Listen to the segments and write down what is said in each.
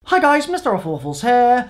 Hi guys, MrRoflWaffles here.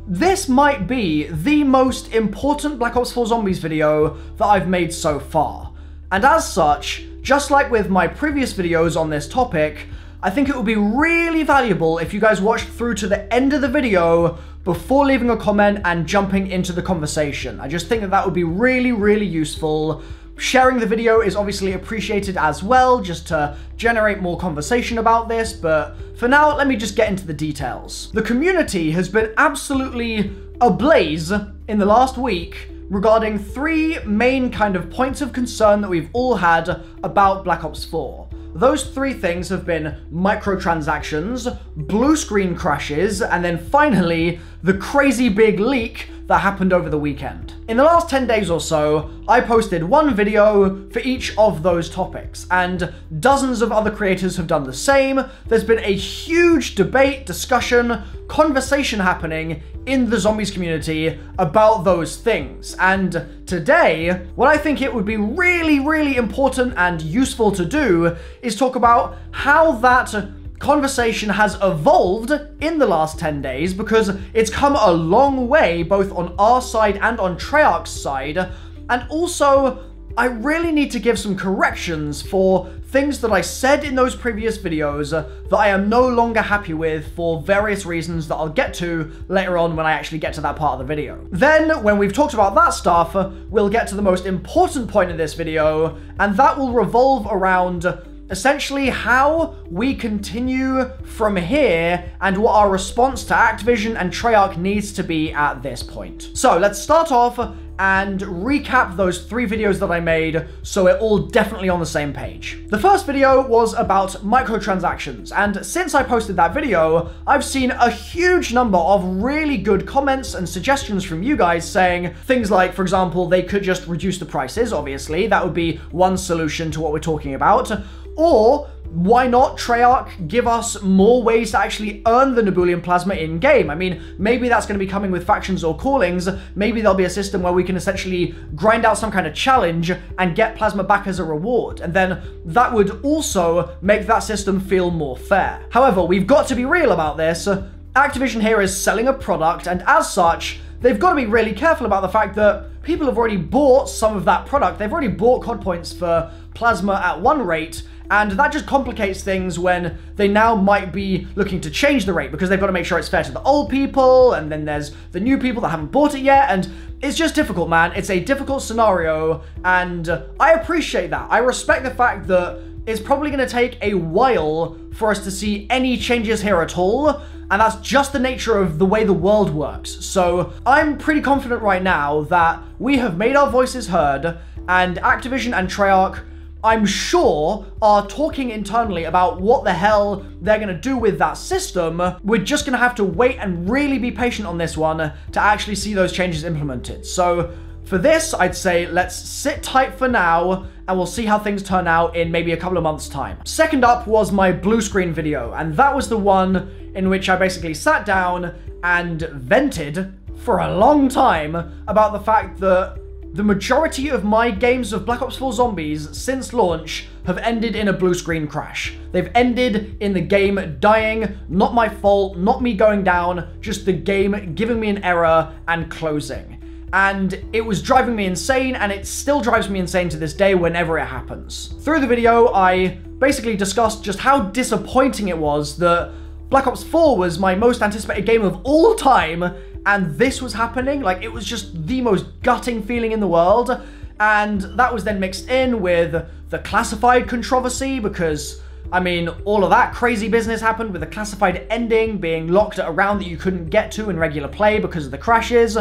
This might be the most important Black Ops 4 Zombies video that I've made so far. And as such, just like with my previous videos on this topic, I think it would be really valuable if you guys watched through to the end of the video before leaving a comment and jumping into the conversation. I just think that that would be really useful. Sharing the video is obviously appreciated as well, just to generate more conversation about this, but for now, let me just get into the details. The community has been absolutely ablaze in the last week regarding three main kind of points of concern that we've all had about Black Ops 4. Those three things have been microtransactions, blue screen crashes, and then finally, the crazy big leak that happened over the weekend. In the last 10 days or so, I posted one video for each of those topics, and dozens of other creators have done the same. There's been a huge debate, discussion, conversation happening in the zombies community about those things. And today, what I think it would be really important and useful to do is talk about how that conversation has evolved in the last 10 days, because it's come a long way both on our side and on Treyarch's side, and also I really need to give some corrections for things that I said in those previous videos that I am no longer happy with for various reasons that I'll get to later on when I actually get to that part of the video. Then, when we've talked about that stuff, we'll get to the most important point of this video, and that will revolve around essentially how we continue from here and what our response to Activision and Treyarch needs to be at this point. So let's start off and recap those three videos that I made so we're all definitely on the same page. The first video was about microtransactions, and since I posted that video, I've seen a huge number of really good comments and suggestions from you guys saying things like, for example, they could just reduce the prices, obviously. That would be one solution to what we're talking about. Or, why not Treyarch give us more ways to actually earn the Nebulian Plasma in-game? I mean, maybe that's going to be coming with factions or callings. Maybe there'll be a system where we can essentially grind out some kind of challenge and get Plasma back as a reward. And then that would also make that system feel more fair. However, we've got to be real about this. Activision here is selling a product, and as such, they've got to be really careful about the fact that people have already bought some of that product. They've already bought COD points for Plasma at one rate, and that just complicates things when they now might be looking to change the rate, because they've got to make sure it's fair to the old people, and then there's the new people that haven't bought it yet, and it's just difficult, man. It's a difficult scenario, and I appreciate that. I respect the fact that it's probably going to take a while for us to see any changes here at all, and that's just the nature of the way the world works. So I'm pretty confident right now that we have made our voices heard, and Activision and Treyarch, I'm sure, are talking internally about what the hell they're going to do with that system. We're just going to have to wait and really be patient on this one to actually see those changes implemented. So for this, I'd say let's sit tight for now, and we'll see how things turn out in maybe a couple of months' time. Second up was my blue screen video, and that was the one in which I basically sat down and vented for a long time about the fact that the majority of my games of Black Ops 4 Zombies since launch have ended in a blue screen crash. They've ended in the game dying, not my fault, not me going down, just the game giving me an error and closing. And it was driving me insane, and it still drives me insane to this day whenever it happens. Through the video, I basically discussed just how disappointing it was that Black Ops 4 was my most anticipated game of all time, and this was happening. Like, it was just the most gutting feeling in the world. And that was then mixed in with the classified controversy, because, I mean, all of that crazy business happened with the classified ending being locked at a round that you couldn't get to in regular play because of the crashes.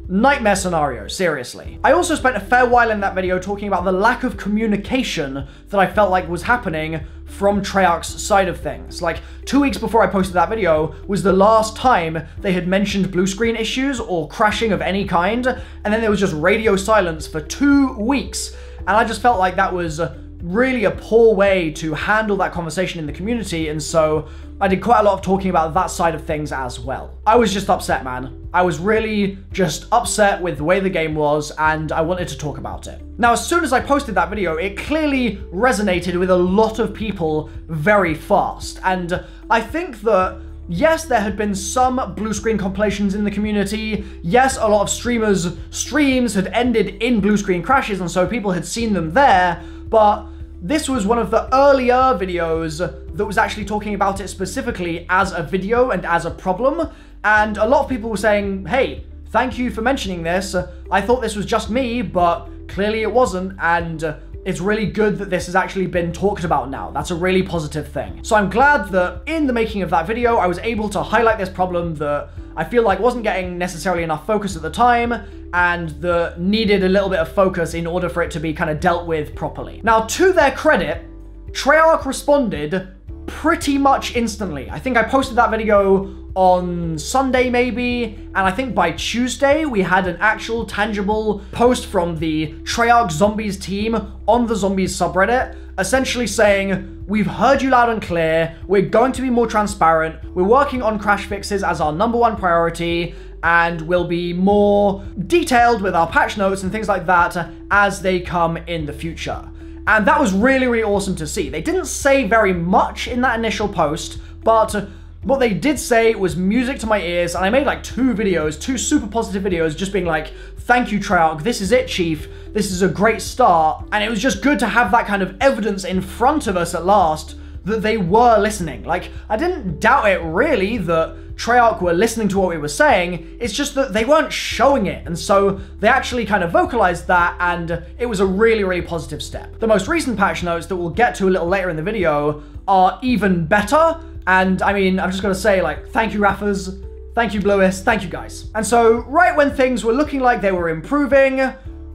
Nightmare scenario, seriously. I also spent a fair while in that video talking about the lack of communication that I felt like was happening from Treyarch's side of things. Like, 2 weeks before I posted that video was the last time they had mentioned blue screen issues or crashing of any kind, and then there was just radio silence for 2 weeks, and I just felt like that was really a poor way to handle that conversation in the community, and so I did quite a lot of talking about that side of things as well. I was just upset, man. I was really just upset with the way the game was, and I wanted to talk about it. Now, as soon as I posted that video, it clearly resonated with a lot of people very fast, and I think that yes, there had been some blue screen compilations in the community. Yes, a lot of streamers' streams had ended in blue screen crashes, and so people had seen them there, but this was one of the earlier videos that was actually talking about it specifically as a video and as a problem, and a lot of people were saying, hey, thank you for mentioning this. I thought this was just me, but clearly it wasn't, and it's really good that this has actually been talked about now. That's a really positive thing. So I'm glad that in the making of that video, I was able to highlight this problem that I feel like wasn't getting necessarily enough focus at the time, and that needed a little bit of focus in order for it to be kind of dealt with properly. Now, to their credit, Treyarch responded pretty much instantly. I think I posted that video on Sunday maybe, and I think by Tuesday we had an actual tangible post from the Treyarch Zombies team on the Zombies subreddit, essentially saying, we've heard you loud and clear, we're going to be more transparent, we're working on crash fixes as our #1 priority, and we'll be more detailed with our patch notes and things like that as they come in the future. And that was really, really awesome to see. They didn't say very much in that initial post, but what they did say was music to my ears, and I made like 2 videos, 2 super positive videos, just being like, thank you, Treyarch, this is it, Chief, this is a great start, and it was just good to have that kind of evidence in front of us at last that they were listening. Like, I didn't doubt it really that Treyarch were listening to what we were saying, it's just that they weren't showing it, and so they actually kind of vocalized that, and it was a really, really positive step. The most recent patch notes that we'll get to a little later in the video are even better, and I mean, I'm just gonna say, like, thank you, Raffers, thank you, Bluis, thank you guys. And so, right when things were looking like they were improving,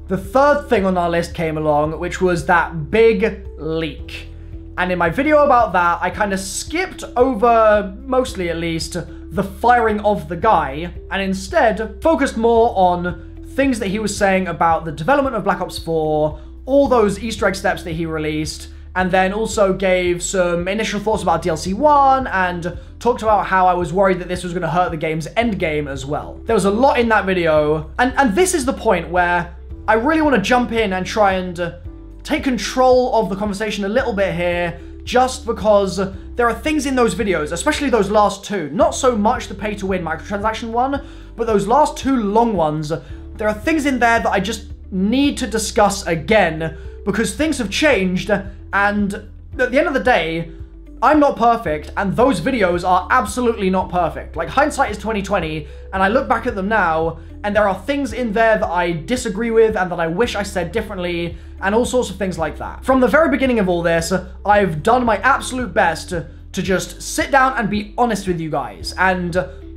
the third thing on our list came along, which was that big leak. And in my video about that, I kind of skipped over, mostly at least, the firing of the guy, and instead focused more on things that he was saying about the development of Black Ops 4, all those Easter egg steps that he released, and then also gave some initial thoughts about DLC 1, and talked about how I was worried that this was going to hurt the game's endgame as well. There was a lot in that video, and this is the point where I really want to jump in and try and take control of the conversation a little bit here, just because there are things in those videos, especially those last 2, not so much the pay-to-win microtransaction one, but those last 2 long ones, there are things in there that I just need to discuss again, because things have changed, and at the end of the day, I'm not perfect, and those videos are absolutely not perfect. Like, hindsight is 20/20, and I look back at them now, and there are things in there that I disagree with and that I wish I said differently, and all sorts of things like that. From the very beginning of all this, I've done my absolute best to just sit down and be honest with you guys, and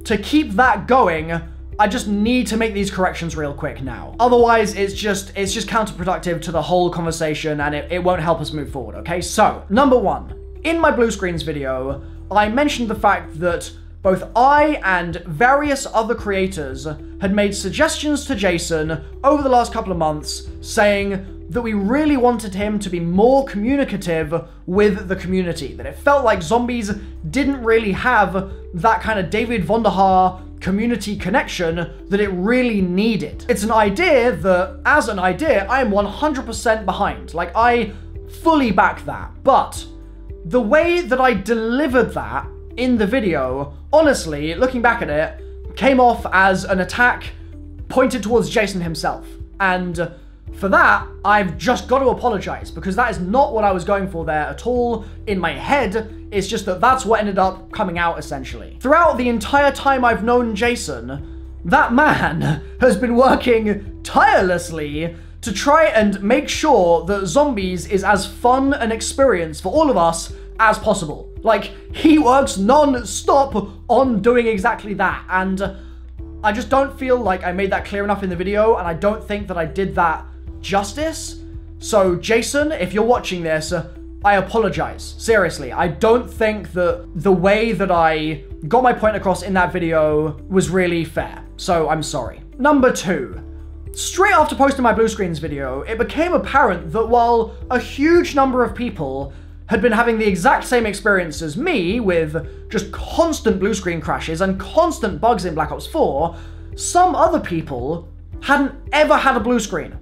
to keep that going, I just need to make these corrections real quick now. Otherwise, it's just counterproductive to the whole conversation, and it won't help us move forward, okay? So, number 1. In my Bluescreens video, I mentioned the fact that both I and various other creators had made suggestions to Jason over the last couple of months saying that we really wanted him to be more communicative with the community, that it felt like Zombies didn't really have that kind of David Vonderhaar community connection that it really needed. It's an idea that, as an idea, I am 100% behind. Like, I fully back that, but the way that I delivered that in the video, honestly, looking back at it, came off as an attack pointed towards Jason himself. And for that, I've just got to apologize, because that is not what I was going for there at all in my head. It's just that that's what ended up coming out, essentially. Throughout the entire time I've known Jason, that man has been working tirelessly to try and make sure that Zombies is as fun an experience for all of us as possible. Like, he works non-stop on doing exactly that, and I just don't feel like I made that clear enough in the video, and I don't think that I did that justice. So, Jason, if you're watching this, I apologize. Seriously, I don't think that the way that I got my point across in that video was really fair. So, I'm sorry. Number 2. Straight after posting my Bluescreens video, it became apparent that while a huge number of people had been having the exact same experience as me, with just constant blue screen crashes and constant bugs in Black Ops 4, some other people hadn't ever had a blue screen,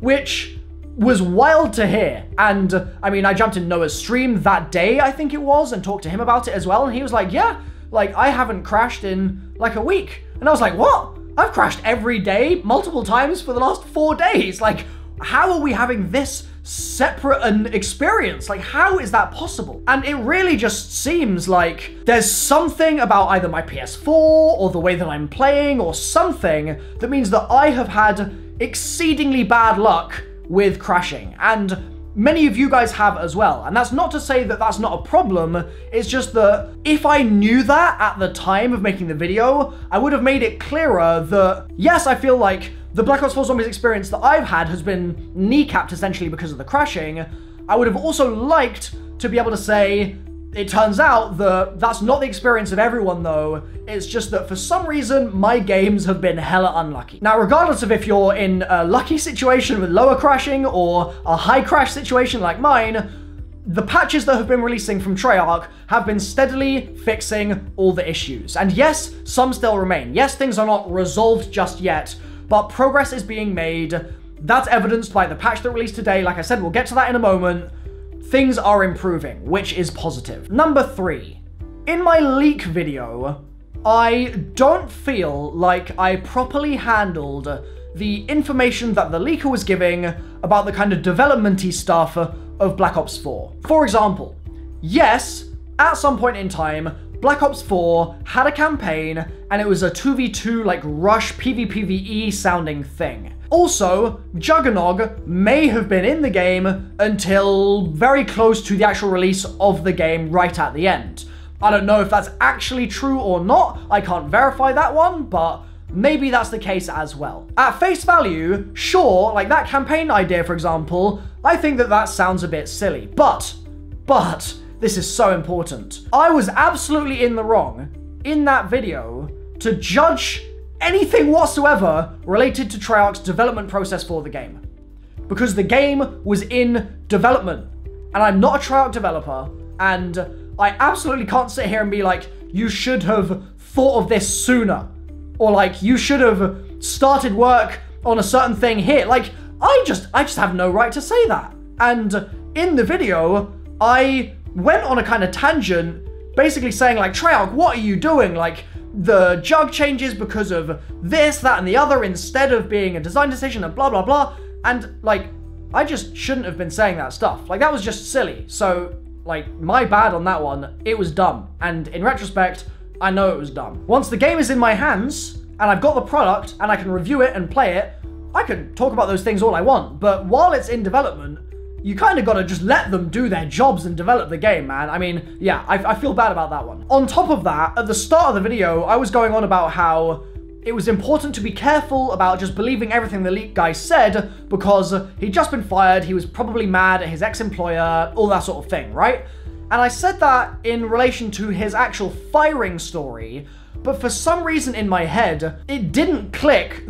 which was wild to hear. And I mean, I jumped in Noah's stream that day, I think it was, and talked to him about it as well, and he was like, yeah, like, I haven't crashed in like a week. And I was like, what? I've crashed every day, multiple times for the last 4 days. Like, how are we having this separate an experience? Like, how is that possible? And it really just seems like there's something about either my PS4 or the way that I'm playing or something that means that I have had exceedingly bad luck with crashing. And many of you guys have as well. And that's not to say that that's not a problem. It's just that if I knew that at the time of making the video, I would have made it clearer that, yes, I feel like the Black Ops 4 Zombies experience that I've had has been kneecapped essentially because of the crashing. I would have also liked to be able to say, it turns out that that's not the experience of everyone though. It's just that for some reason, my games have been hella unlucky. Now, regardless of if you're in a lucky situation with lower crashing or a high crash situation like mine, the patches that have been releasing from Treyarch have been steadily fixing all the issues. And yes, some still remain. Yes, things are not resolved just yet, but progress is being made. That's evidenced by the patch that released today. Like I said, we'll get to that in a moment. Things are improving, which is positive. Number 3, in my leak video, I don't feel like I properly handled the information that the leaker was giving about the kind of development-y stuff of Black Ops 4. For example, yes, at some point in time, Black Ops 4 had a campaign, and it was a 2v2, like, rush PvPvE sounding thing. Also, Juggernog may have been in the game until very close to the actual release of the game right at the end. I don't know if that's actually true or not, I can't verify that one, but maybe that's the case as well. At face value, sure, like that campaign idea, for example, I think that that sounds a bit silly, but, this is so important. I was absolutely in the wrong in that video to judge anything whatsoever related to Treyarch's development process for the game. Because the game was in development, and I'm not a Treyarch developer, and I absolutely can't sit here and be like, you should have thought of this sooner, or like, you should have started work on a certain thing here. Like, I just have no right to say that. And in the video, I went on a kind of tangent, basically saying like, Treyarch, what are you doing? Like, the jug changes because of this, that, and the other instead of being a design decision and blah, blah, blah. And like, I just shouldn't have been saying that stuff. Like, that was just silly. So like, my bad on that one. It was dumb. And in retrospect, I know it was dumb. Once the game is in my hands and I've got the product and I can review it and play it, I can talk about those things all I want. But while it's in development, you kind of got to just let them do their jobs and develop the game, man. I mean, yeah, I feel bad about that one. On top of that, at the start of the video, I was going on about how it was important to be careful about just believing everything the leak guy said because he'd just been fired, he was probably mad at his ex-employer, all that sort of thing, right? And I said that in relation to his actual firing story, but for some reason in my head, it didn't click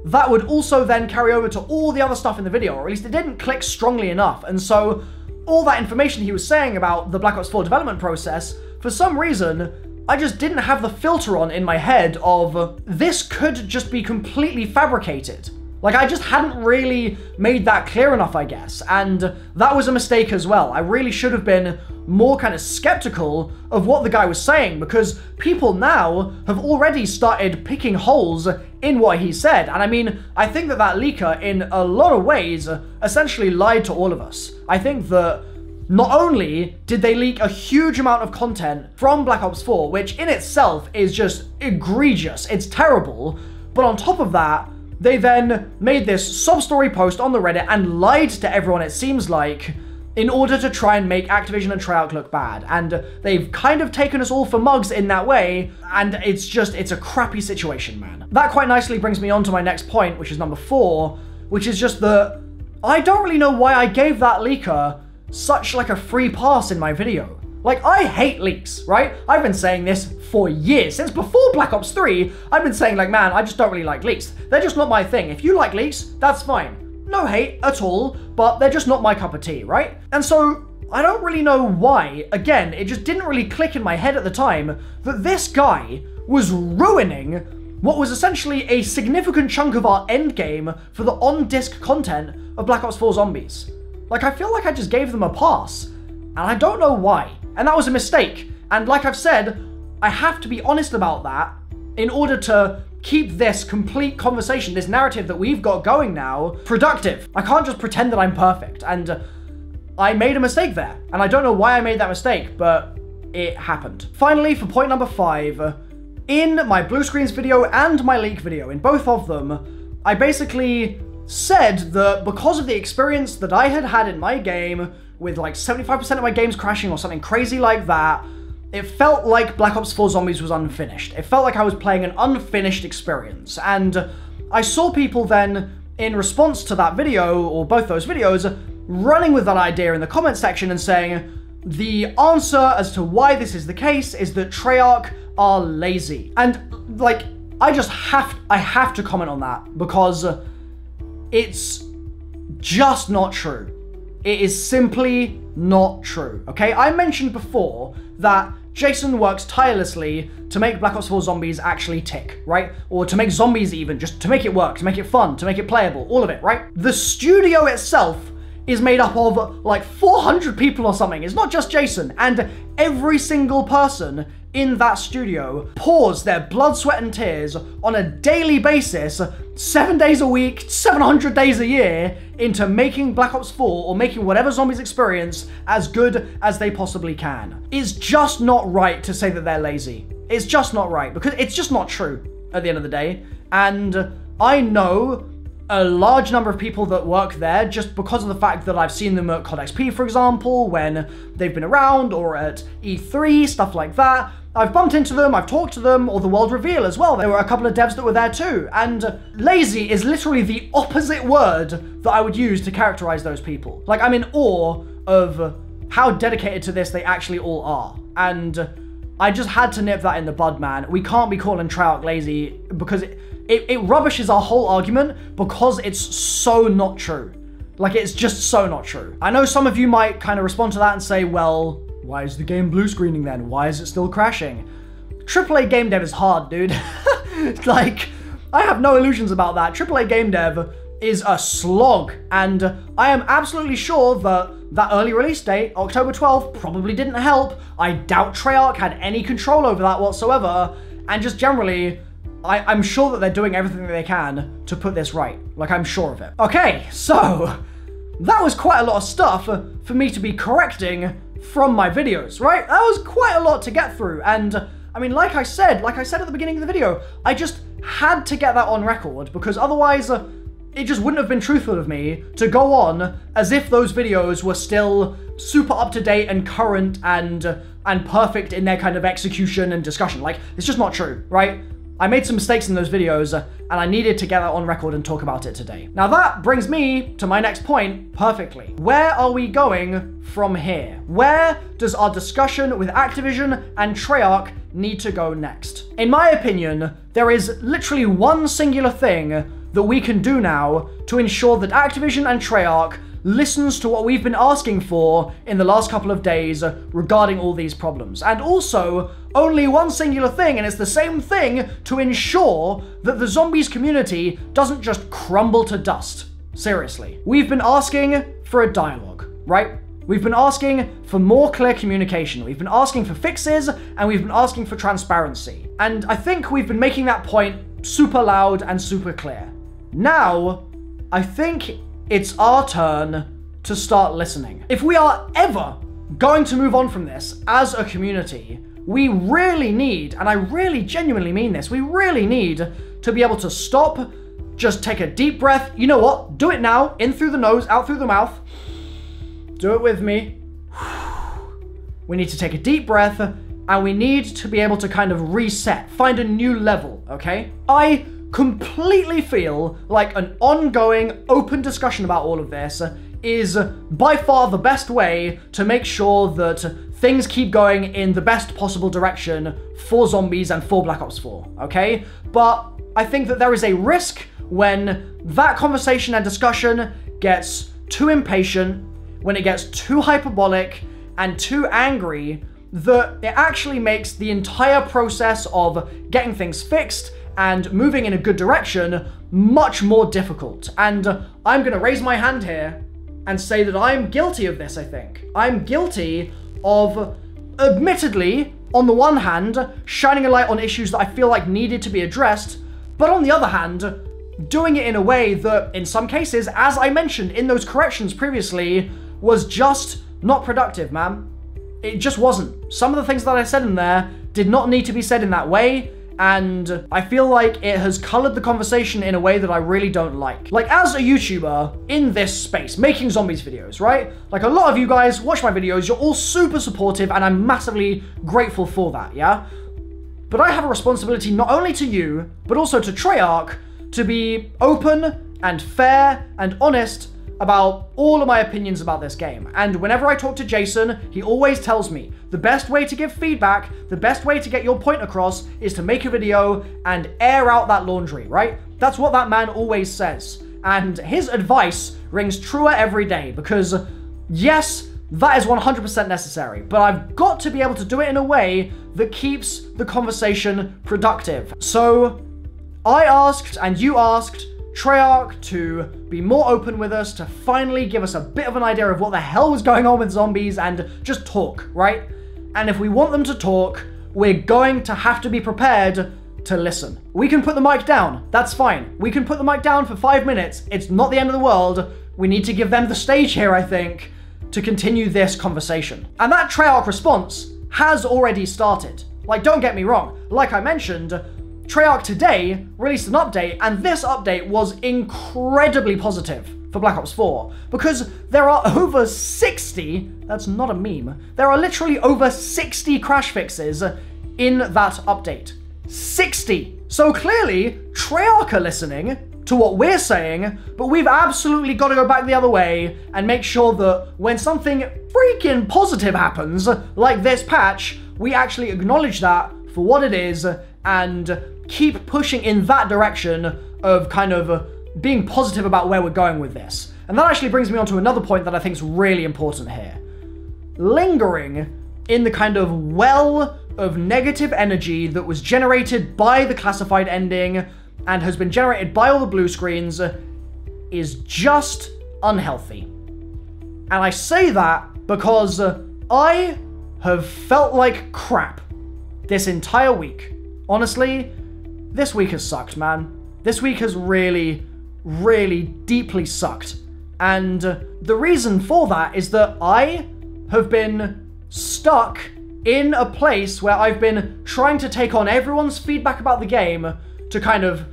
that would also then carry over to all the other stuff in the video, or at least it didn't click strongly enough. And so all that information he was saying about the Black Ops 4 development process, for some reason, I just didn't have the filter on in my head of this could just be completely fabricated. Like, I just hadn't really made that clear enough, I guess, and that was a mistake as well. I really should have been more kind of skeptical of what the guy was saying, because people now have already started picking holes in what he said. And I mean, I think that that leaker, in a lot of ways, essentially lied to all of us. I think that not only did they leak a huge amount of content from Black Ops 4, which in itself is just egregious, it's terrible, but on top of that, they then made this sob-story post on the Reddit and lied to everyone, it seems like, in order to try and make Activision and Treyarch look bad. And they've kind of taken us all for mugs in that way, and it's a crappy situation, man. That quite nicely brings me on to my next point, which is number 4, which is just that I don't really know why I gave that leaker such like a free pass in my video. Like, I hate leaks, right? I've been saying this for years. Since before Black Ops 3, I've been saying like, man, I just don't really like leaks. They're just not my thing. If you like leaks, that's fine. No hate at all, but they're just not my cup of tea, right? And so, I don't really know why, again, it just didn't really click in my head at the time that this guy was ruining what was essentially a significant chunk of our endgame for the on-disc content of Black Ops 4 Zombies. Like, I feel like I just gave them a pass, and I don't know why. And that was a mistake. And like I've said, I have to be honest about that in order to keep this complete conversation, this narrative that we've got going now, productive. I can't just pretend that I'm perfect, and I made a mistake there, and I don't know why I made that mistake, but it happened. Finally, for point number 5, in my Bluescreens video and my leak video, in both of them, I basically said that because of the experience that I had had in my game, with like 75% of my games crashing or something crazy like that, it felt like Black Ops 4 Zombies was unfinished. It felt like I was playing an unfinished experience. And I saw people then, in response to that video, or both those videos, running with that idea in the comment section and saying, the answer as to why this is the case is that Treyarch are lazy. And like, I have to comment on that because it's just not true. It is simply not true, okay? I mentioned before that Jason works tirelessly to make Black Ops 4 Zombies actually tick, right? Or to make zombies even, just to make it work, to make it fun, to make it playable, all of it, right? The studio itself is made up of like 400 people or something. It's not just Jason, and every single person in that studio pours their blood, sweat, and tears on a daily basis, 7 days a week, 700 days a year, into making Black Ops 4 or making whatever zombies experience as good as they possibly can. It's just not right to say that they're lazy. It's just not right, because it's just not true at the end of the day. And I know a large number of people that work there just because of the fact that I've seen them at COD XP, for example, when they've been around, or at E3, stuff like that. I've bumped into them, I've talked to them, or the World Reveal as well. There were a couple of devs that were there too. And lazy is literally the opposite word that I would use to characterize those people. Like, I'm in awe of how dedicated to this they actually all are. And I just had to nip that in the bud, man. We can't be calling Treyarch lazy because it rubbishes our whole argument because it's so not true. Like, it's just so not true. I know some of you might kind of respond to that and say, well, why is the game blue screening then? Why is it still crashing? AAA game dev is hard, dude. Like, I have no illusions about that. AAA game dev is a slog, and I am absolutely sure that that early release date, October 12th, probably didn't help. I doubt Treyarch had any control over that whatsoever, and just generally, I'm sure that they're doing everything that they can to put this right. Like, I'm sure of it. Okay, so that was quite a lot of stuff for me to be correcting from my videos, right? That was quite a lot to get through, and I mean, like I said at the beginning of the video, I just had to get that on record, because otherwise it just wouldn't have been truthful of me to go on as if those videos were still super up-to-date and current and perfect in their kind of execution and discussion. Like, it's just not true, right? I made some mistakes in those videos, and I needed to get that on record and talk about it today. Now that brings me to my next point perfectly. Where are we going from here? Where does our discussion with Activision and Treyarch need to go next? In my opinion, there is literally one singular thing that we can do now to ensure that Activision and Treyarch listens to what we've been asking for in the last couple of days regarding all these problems. And also, only one singular thing, and it's the same thing to ensure that the zombies community doesn't just crumble to dust. Seriously. We've been asking for a dialogue, right? We've been asking for more clear communication. We've been asking for fixes, and we've been asking for transparency. And I think we've been making that point super loud and super clear. Now, I think it's our turn to start listening. If we are ever going to move on from this as a community, we really need, and I really genuinely mean this, we really need to be able to stop, just take a deep breath. You know what? Do it now. In through the nose, out through the mouth. Do it with me. We need to take a deep breath, and we need to be able to kind of reset, find a new level, okay? I completely feel like an ongoing, open discussion about all of this is by far the best way to make sure that things keep going in the best possible direction for zombies and for Black Ops 4, okay? But I think that there is a risk when that conversation and discussion gets too impatient, when it gets too hyperbolic and too angry, that it actually makes the entire process of getting things fixed and moving in a good direction much more difficult. And I'm gonna raise my hand here and say that I'm guilty of this, I think. I'm guilty of, admittedly, on the one hand, shining a light on issues that I feel like needed to be addressed, but on the other hand, doing it in a way that, in some cases, as I mentioned in those corrections previously, was just not productive, man. It just wasn't. Some of the things that I said in there did not need to be said in that way, and I feel like it has colored the conversation in a way that I really don't like. Like, as a YouTuber in this space, making zombies videos, right? Like, a lot of you guys watch my videos, you're all super supportive, and I'm massively grateful for that, yeah? But I have a responsibility not only to you, but also to Treyarch, to be open and fair and honest about all of my opinions about this game. And whenever I talk to Jason, he always tells me the best way to give feedback, the best way to get your point across is to make a video and air out that laundry, right? That's what that man always says. And his advice rings truer every day because, yes, that is 100% necessary, but I've got to be able to do it in a way that keeps the conversation productive. So I asked, and you asked, Treyarch to be more open with us, to finally give us a bit of an idea of what the hell was going on with zombies and just talk, right? And if we want them to talk, we're going to have to be prepared to listen. We can put the mic down, that's fine. We can put the mic down for 5 minutes, it's not the end of the world. We need to give them the stage here, I think, to continue this conversation. And that Treyarch response has already started. Like, don't get me wrong, like I mentioned, Treyarch today released an update, and this update was incredibly positive for Black Ops 4, because there are over 60, that's not a meme, there are literally over 60 crash fixes in that update. 60! So clearly, Treyarch are listening to what we're saying, but we've absolutely got to go back the other way and make sure that when something freaking positive happens, like this patch, we actually acknowledge that for what it is and keep pushing in that direction of kind of being positive about where we're going with this. And that actually brings me on to another point that I think is really important here. Lingering in the kind of well of negative energy that was generated by the classified ending and has been generated by all the blue screens is just unhealthy. And I say that because I have felt like crap this entire week. Honestly, this week has sucked, man. This week has really, really deeply sucked. And the reason for that is that I have been stuck in a place where I've been trying to take on everyone's feedback about the game to kind of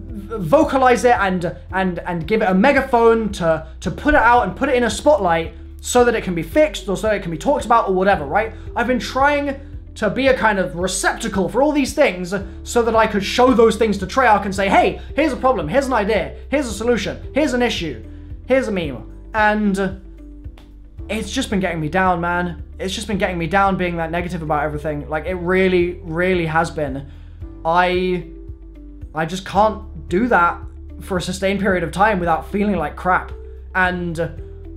vocalize it and give it a megaphone to put it out and put it in a spotlight so that it can be fixed or so that it can be talked about or whatever, right? I've been trying to be a kind of receptacle for all these things so that I could show those things to Treyarch and say, hey, here's a problem, here's an idea, here's a solution, here's an issue, here's a meme. And it's just been getting me down, man. It's just been getting me down being that negative about everything. Like, it really, really has been. I just can't do that for a sustained period of time without feeling like crap. And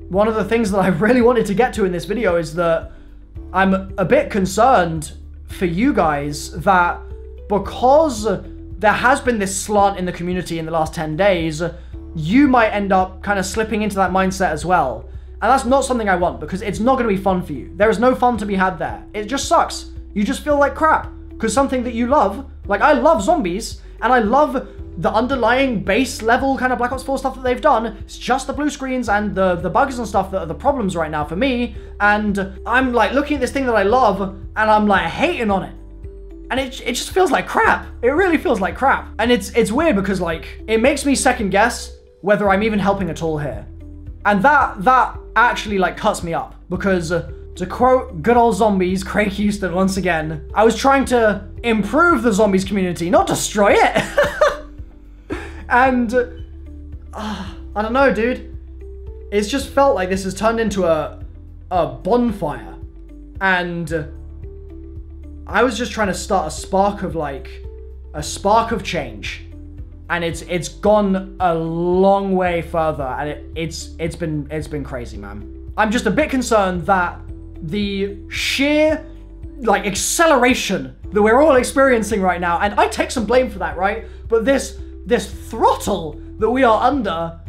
one of the things that I really wanted to get to in this video is that I'm a bit concerned for you guys that because there has been this slant in the community in the last 10 days, you might end up kind of slipping into that mindset as well. And that's not something I want, because it's not going to be fun for you. There is no fun to be had there. It just sucks. You just feel like crap. Because something that you love, like I love zombies, and I love the underlying base level kind of Black Ops 4 stuff that they've done. It's just the blue screens and the bugs and stuff that are the problems right now for me. And I'm like looking at this thing that I love, and I'm like hating on it. And it just feels like crap. It really feels like crap. And it's weird because like, it makes me second guess whether I'm even helping at all here. And that actually like cuts me up, because to quote good old zombies, Craig Houston once again, I was trying to improve the zombies community, not destroy it. And I don't know, dude. It's just felt like this has turned into a bonfire, and I was just trying to start a spark of change. And it's gone a long way further, and it's been crazy, man. I'm just a bit concerned that the sheer like acceleration that we're all experiencing right now, and I take some blame for that, right? But this throttle that we are under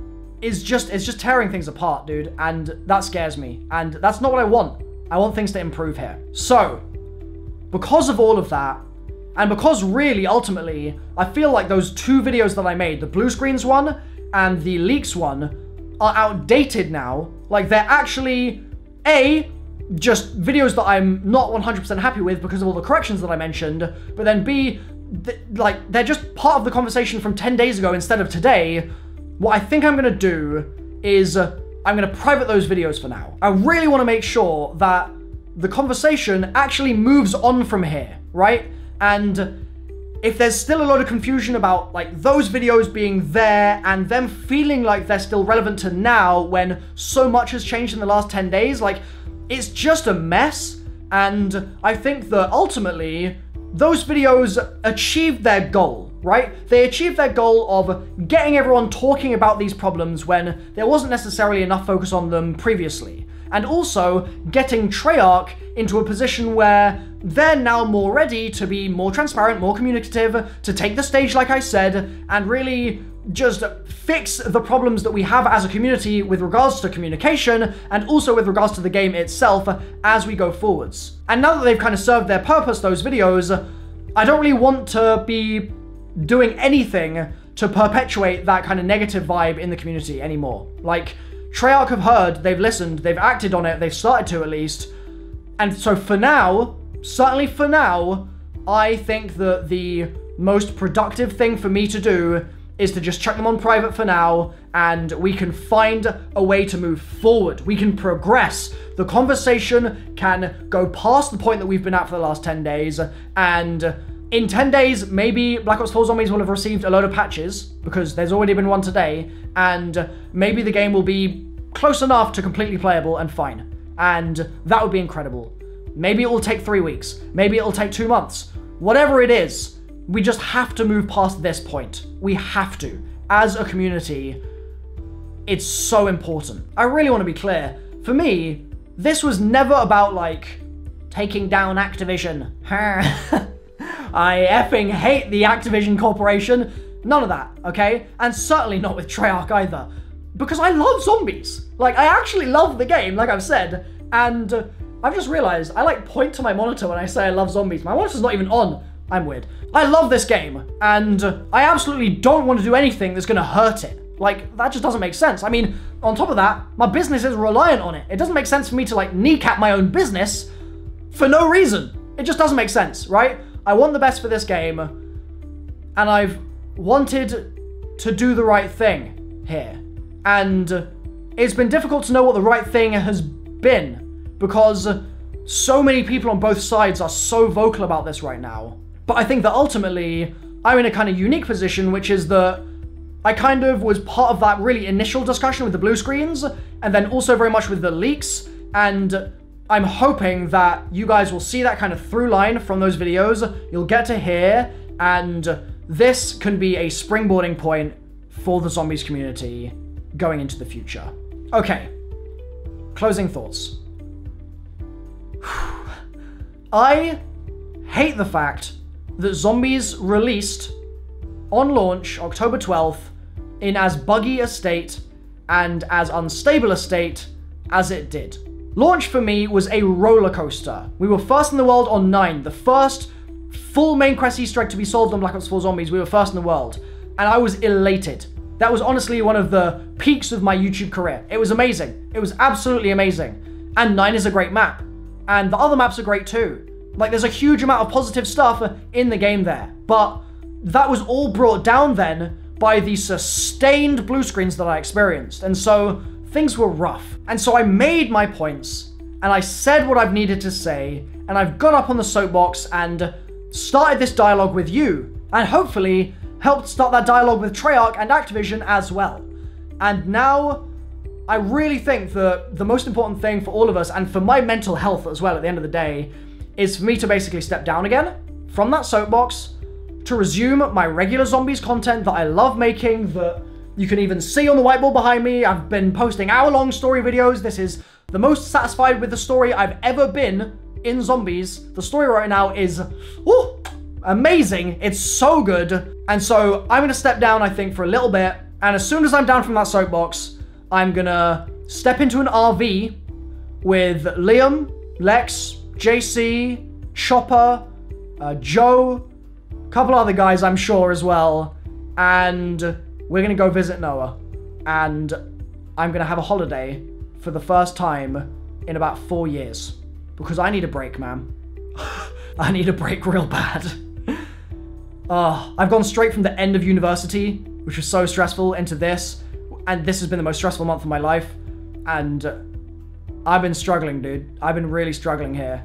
is just tearing things apart, dude, and that scares me. And that's not what I want. I want things to improve here. So, because of all of that, and because really, ultimately, I feel like those 2 videos that I made, the Bluescreens one and the leaks one, are outdated now. Like, they're actually, A, just videos that I'm not 100% happy with because of all the corrections that I mentioned, but then B, like, they're just part of the conversation from 10 days ago instead of today. What I think I'm gonna do is I'm gonna private those videos for now. I really wanna make sure that the conversation actually moves on from here, right? And if there's still a lot of confusion about like those videos being there and them feeling like they're still relevant to now when so much has changed in the last 10 days, like, it's just a mess. And I think that ultimately those videos achieved their goal, right? They achieved their goal of getting everyone talking about these problems when there wasn't necessarily enough focus on them previously. And also getting Treyarch into a position where they're now more ready to be more transparent, more communicative, to take the stage, like I said, and really just fix the problems that we have as a community with regards to communication and also with regards to the game itself as we go forwards. And now that they've kind of served their purpose, those videos, I don't really want to be doing anything to perpetuate that kind of negative vibe in the community anymore. Like, Treyarch have heard, they've listened, they've acted on it, they've started to at least. And so for now, certainly for now, I think that the most productive thing for me to do is to just chuck them on private for now, and we can find a way to move forward. We can progress. The conversation can go past the point that we've been at for the last 10 days, and in 10 days, maybe Black Ops 4 Zombies will have received a load of patches, because there's already been one today, and maybe the game will be close enough to completely playable and fine. And that would be incredible. Maybe it will take 3 weeks. Maybe it will take 2 months. Whatever it is, we just have to move past this point. We have to. As a community, it's so important. I really want to be clear. For me, this was never about, like, taking down Activision. I effing hate the Activision Corporation. None of that, okay? And certainly not with Treyarch either. Because I love zombies. Like, I actually love the game, like I've said. And I've just realized I, like, point to my monitor when I say I love zombies. My monitor's not even on. I'm weird. I love this game, and I absolutely don't want to do anything that's gonna hurt it. Like, that just doesn't make sense. I mean, on top of that, my business is reliant on it. It doesn't make sense for me to, like, kneecap my own business for no reason. It just doesn't make sense, right? I want the best for this game, and I've wanted to do the right thing here. And it's been difficult to know what the right thing has been, because so many people on both sides are so vocal about this right now. But I think that ultimately, I'm in a kind of unique position, which is that I kind of was part of that really initial discussion with the Bluescreens, and then also very much with the leaks, and I'm hoping that you guys will see that kind of through line from those videos. You'll get to hear, and this can be a springboarding point for the zombies community going into the future. Okay, closing thoughts. I hate the fact that Zombies released on launch October 12th in as buggy a state and as unstable a state as it did. Launch for me was a roller coaster. We were first in the world on 9, the first full main quest Easter egg to be solved on Black Ops 4 Zombies. We were first in the world, and I was elated. That was honestly one of the peaks of my YouTube career. It was amazing. It was absolutely amazing. And 9 is a great map. And the other maps are great too. Like, there's a huge amount of positive stuff in the game there. But that was all brought down then by the sustained Bluescreens that I experienced. And so things were rough. And so I made my points, and I said what I've needed to say, and I've got up on the soapbox and started this dialogue with you, and hopefully helped start that dialogue with Treyarch and Activision as well. And now, I really think that the most important thing for all of us, and for my mental health as well at the end of the day, is for me to basically step down again from that soapbox, to resume my regular zombies content that I love making, that you can even see on the whiteboard behind me. I've been posting hour-long story videos. This is the most satisfied with the story I've ever been in zombies. The story right now is amazing. It's so good. And so I'm gonna step down, I think, for a little bit, and as soon as I'm down from that soapbox, I'm gonna step into an RV with Liam, Lex, JC, Chopper, Joe, a couple other guys I'm sure as well, and we're gonna go visit Noah, and I'm gonna have a holiday for the first time in about 4 years, because I need a break, man. I need a break real bad. I've gone straight from the end of university, which was so stressful, into this, and this has been the most stressful month of my life, and I've been struggling, dude. I've been really struggling here,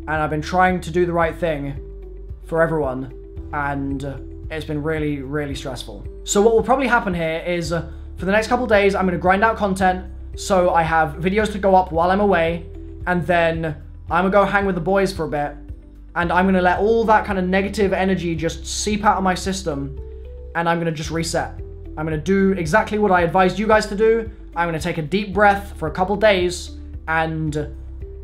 and I've been trying to do the right thing for everyone, and it's been really, really stressful. So what will probably happen here is, for the next couple days, I'm going to grind out content, so I have videos to go up while I'm away, and then I'm going to go hang with the boys for a bit, and I'm going to let all that kind of negative energy just seep out of my system, and I'm going to just reset. I'm going to do exactly what I advised you guys to do. I'm going to take a deep breath for a couple days, and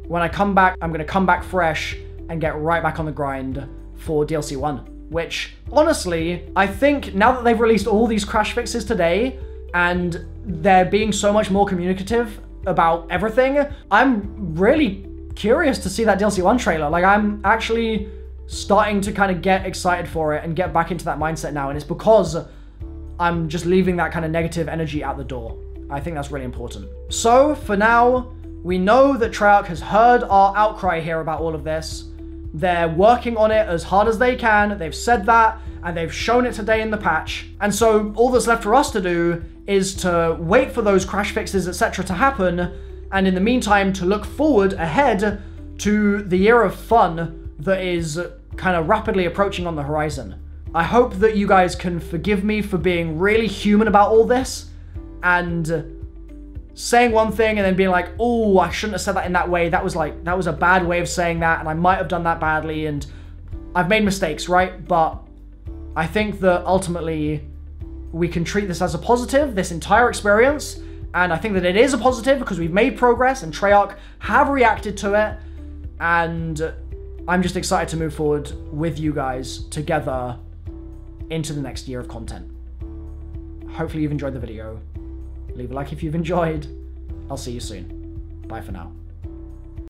when I come back, I'm going to come back fresh and get right back on the grind for DLC 1, which, honestly, I think now that they've released all these crash fixes today, and they're being so much more communicative about everything, I'm really curious to see that DLC 1 trailer. Like, I'm actually starting to kind of get excited for it and get back into that mindset now, and it's because I'm just leaving that kind of negative energy out the door. I think that's really important. So, for now, we know that Treyarch has heard our outcry here about all of this. They're working on it as hard as they can. They've said that, and they've shown it today in the patch. And so all that's left for us to do is to wait for those crash fixes, etc. to happen, and in the meantime to look forward ahead to the year of fun that is kind of rapidly approaching on the horizon. I hope that you guys can forgive me for being really human about all this, and saying one thing and then being like, oh, I shouldn't have said that in that way. That was a bad way of saying that, and I might have done that badly, and I've made mistakes, right? But I think that ultimately we can treat this as a positive, this entire experience, and I think that it is a positive because we've made progress and Treyarch have reacted to it, and I'm just excited to move forward with you guys together into the next year of content. Hopefully you've enjoyed the video. Leave a like if you've enjoyed. I'll see you soon. Bye for now.